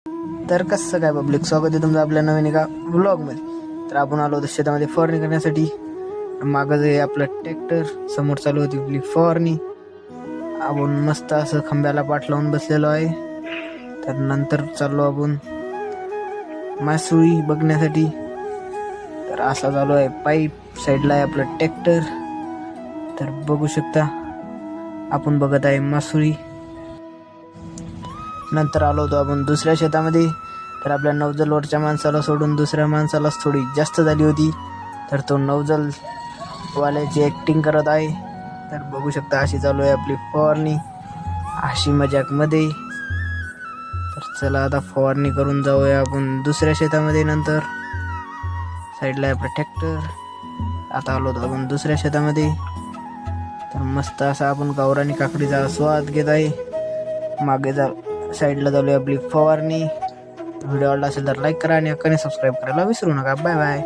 तर कसं काय पब्लिक, स्वागत आहे तुमचं आपल्या नवीन एका व्लॉगमध्ये. तर आपण आलो होतो शेतामध्ये फवारणी करण्यासाठी. मागं जे आपलं ट्रॅक्टर, समोर चालू होती आपली फवारणी. आपण मस्त असं खांब्याला पाठ लावून बसलेलो आहे. तर नंतर चाललो आपण मासुळी बघण्यासाठी. तर असा चालू आहे पाईप, साईडला आहे आपलं ट्रॅक्टर. तर बघू शकता आपण बघत आहे मासुळी. नंतर आलो होतो आपण दुसऱ्या शेतामध्ये. तर आपल्या नवजलवरच्या माणसाला सोडून दुसऱ्या माणसालाच थोडी जास्त झाली होती. तर तो नवजलवाल्याची ॲक्टिंग करत आहे. तर बघू शकता अशी चालू आहे आपली फवारणी, अशी मजाकमध्ये. तर चला आता फवारणी करून जाऊया आपण दुसऱ्या शेतामध्ये. नंतर साईडला आहे आपलं ट्रॅक्टर. आता आलो होतो आपण दुसऱ्या शेतामध्ये. तर मस्त असा आपण गावरानी काकडीचा स्वाद घेत आहे. मागे साईडला चालू आहे आपली फवारणी. व्हिडिओ आवडला असेल तर लाईक करा आणि सबस्क्राईब करायला विसरू नका. Bye bye.